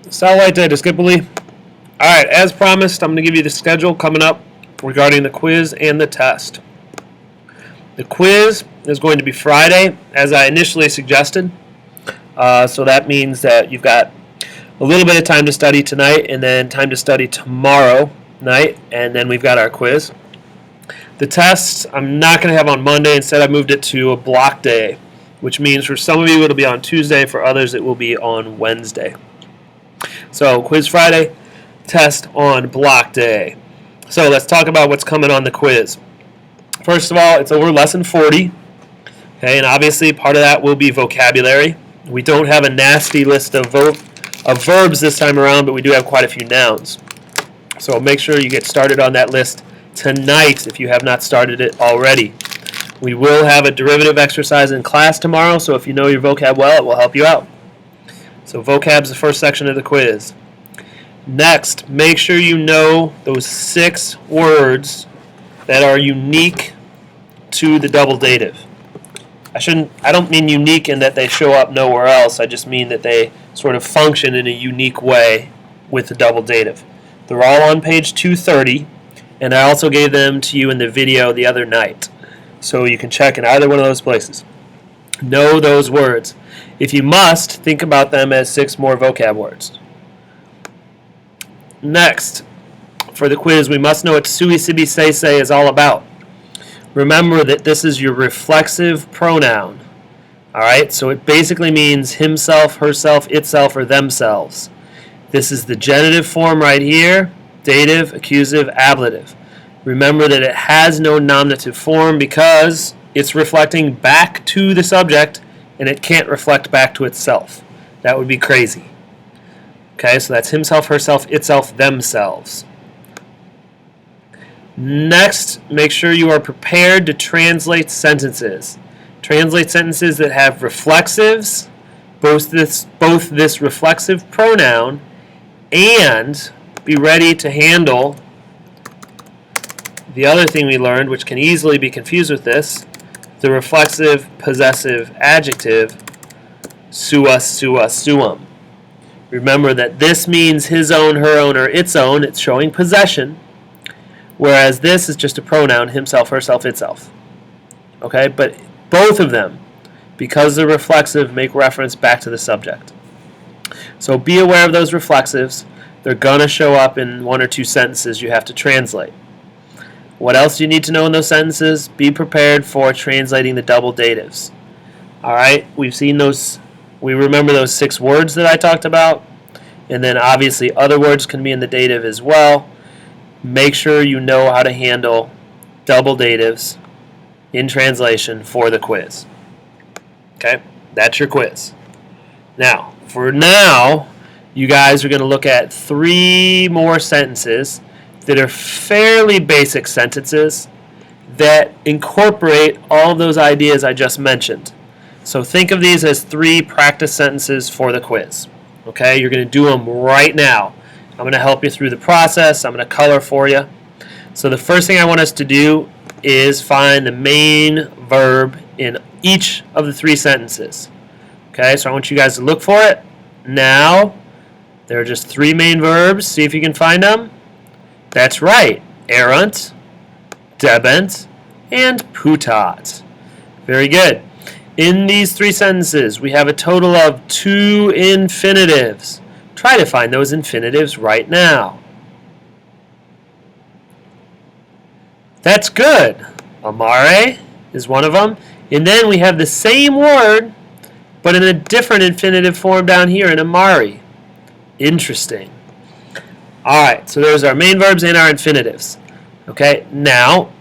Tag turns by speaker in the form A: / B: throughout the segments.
A: Salite Discipoli. Alright, as promised, I'm going to give you the schedule coming up regarding the quiz and the test. The quiz is going to be Friday, as I initially suggested. So that means that you've got a little bit of time to study tonight and then time to study tomorrow night, and then we've got our quiz. The test I'm not going to have on Monday. Instead, I moved it to a block day, which means for some of you it'll be on Tuesday, for others it will be on Wednesday. So, quiz Friday, test on block day. So, let's talk about what's coming on the quiz. First of all, it's over lesson 40. Okay, and obviously part of that will be vocabulary. We don't have a nasty list of verbs this time around, but we do have quite a few nouns. So make sure you get started on that list tonight if you have not started it already. We will have a derivative exercise in class tomorrow, so if you know your vocab well, it will help you out. So vocab's the first section of the quiz. Next, make sure you know those 6 words that are unique to the double dative. I don't mean unique in that they show up nowhere else. I just mean that they sort of function in a unique way with the double dative. They're all on page 230, and I also gave them to you in the video the other night. So you can check in either one of those places. Know those words. If you must, think about them as 6 more vocab words. Next, for the quiz, we must know what sui sibi say is all about. Remember that this is your reflexive pronoun. Alright, so it basically means himself, herself, itself, or themselves. This is the genitive form right here, dative, accusative, ablative. Remember that it has no nominative form because it's reflecting back to the subject and it can't reflect back to itself. That would be crazy. Okay, so that's himself, herself, itself, themselves. Next, make sure you are prepared to translate sentences. Translate sentences that have reflexives, both this reflexive pronoun, and be ready to handle the other thing we learned, which can easily be confused with this, the reflexive possessive adjective, sua, sua, suum. Remember that this means his own, her own, or its own. It's showing possession. Whereas this is just a pronoun, himself, herself, itself. Okay, but both of them, because they're reflexive, make reference back to the subject. So be aware of those reflexives. They're going to show up in 1 or 2 sentences you have to translate. What else do you need to know in those sentences? Be prepared for translating the double datives. Alright, we've seen those, we remember those 6 words that I talked about, and then obviously other words can be in the dative as well. Make sure you know how to handle double datives in translation for the quiz. Okay, that's your quiz. Now, for now, you guys are going to look at 3 more sentences that are fairly basic sentences that incorporate all of those ideas I just mentioned. So think of these as 3 practice sentences for the quiz. Okay, you're going to do them right now. I'm going to help you through the process. I'm going to color for you. So the first thing I want us to do is find the main verb in each of the 3 sentences. Okay, so I want you guys to look for it. Now, there are just 3 main verbs. See if you can find them. That's right. Erunt, debent, and putat. Very good. In these 3 sentences, we have a total of 2 infinitives. Try to find those infinitives right now. That's good. Amare is one of them. And then we have the same word, but in a different infinitive form down here in amari. Interesting. Alright, so there's our main verbs and our infinitives. Okay, now,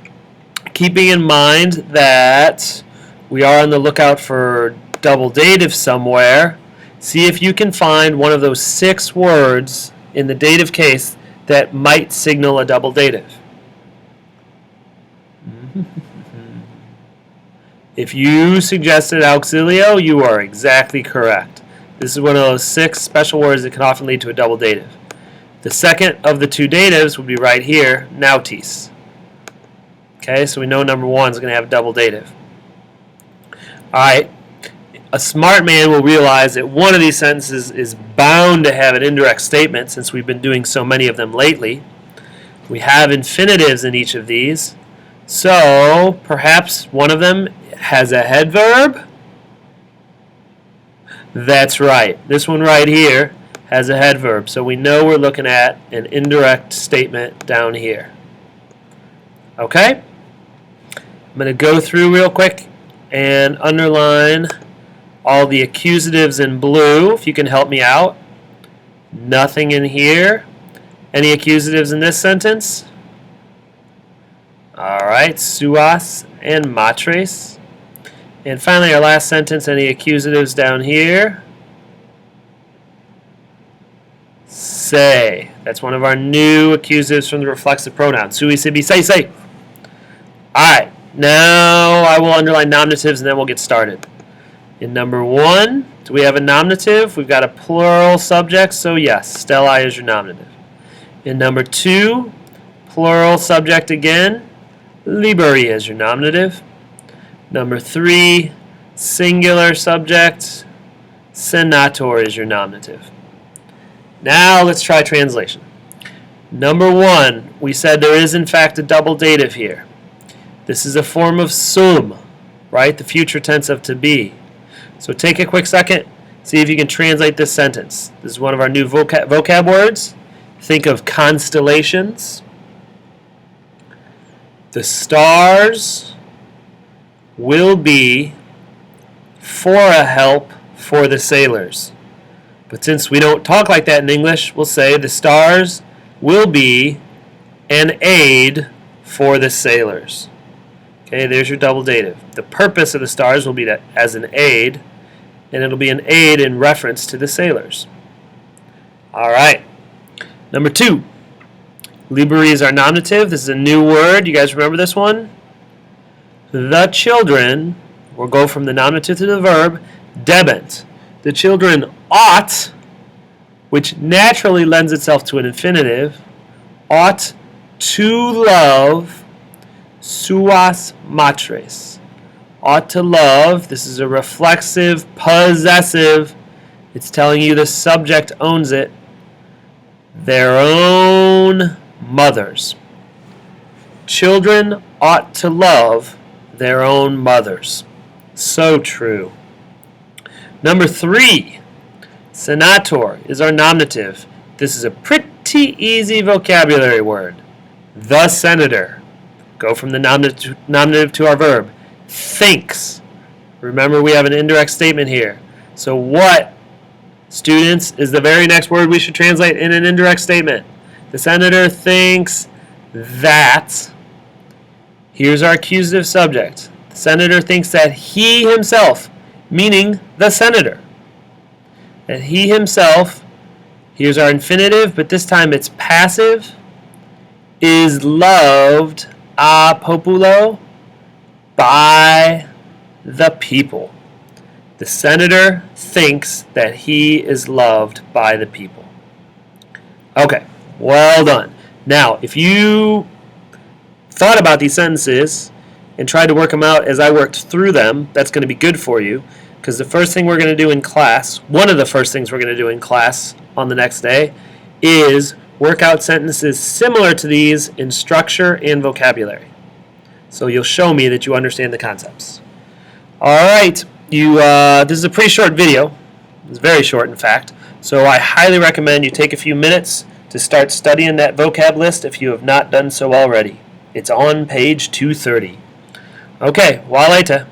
A: keeping in mind that we are on the lookout for double dative somewhere, see if you can find one of those 6 words in the dative case that might signal a double dative. If you suggested auxilio, you are exactly correct. This is one of those 6 special words that can often lead to a double dative. The second of the 2 datives would be right here, nautis. Okay, so we know number 1 is going to have a double dative. Alright, a smart man will realize that one of these sentences is bound to have an indirect statement since we've been doing so many of them lately. We have infinitives in each of these. So perhaps one of them has a head verb. That's right. This one right here has a head verb. So we know we're looking at an indirect statement down here. Okay? I'm going to go through real quick and underline all the accusatives in blue, if you can help me out. Nothing in here. Any accusatives in this sentence? All right, suas and matres. And finally, our last sentence, any accusatives down here? Say. That's one of our new accusatives from the reflexive pronoun. Sui, sibi, say. All right, now I will underline nominatives and then we'll get started. In number 1, do we have a nominative? We've got a plural subject, so yes, stellai is your nominative. In number 2, plural subject again, liberi is your nominative. Number 3, singular subject, senator is your nominative. Now let's try translation. Number 1, we said there is in fact a double dative here. This is a form of sum, right? The future tense of to be. So take a quick second, see if you can translate this sentence. This is one of our new vocab words. Think of constellations. The stars will be for a help for the sailors. But since we don't talk like that in English, we'll say the stars will be an aid for the sailors. Okay, there's your double dative. The purpose of the stars will be as an aid, and it'll be an aid in reference to the sailors. All right. Number 2, liberi is our nominative. This is a new word. You guys remember this one? The children, we'll go from the nominative to the verb, debent. The children ought, which naturally lends itself to an infinitive, ought to love suas matres. Ought to love, this is a reflexive, possessive. It's telling you the subject owns it. Their own mothers. Children ought to love their own mothers. So true. Number 3, senator is our nominative. This is a pretty easy vocabulary word. The senator. Go from the nominative to our verb. Thinks. Remember, we have an indirect statement here. So what, students, is the very next word we should translate in an indirect statement? The senator thinks that. Here's our accusative subject. The senator thinks that he himself, meaning the senator, that he himself, here's our infinitive, but this time it's passive, is loved a populo, by the people. The senator thinks that he is loved by the people. Okay, well done. Now, if you thought about these sentences and tried to work them out as I worked through them, that's going to be good for you, because the first thing we're going to do in class, one of the first things we're going to do in class on the next day, is work out sentences similar to these in structure and vocabulary. So you'll show me that you understand the concepts. All right, this is a pretty short video. It's very short, in fact. So I highly recommend you take a few minutes to start studying that vocab list if you have not done so already. It's on page 230. Okay, waleta.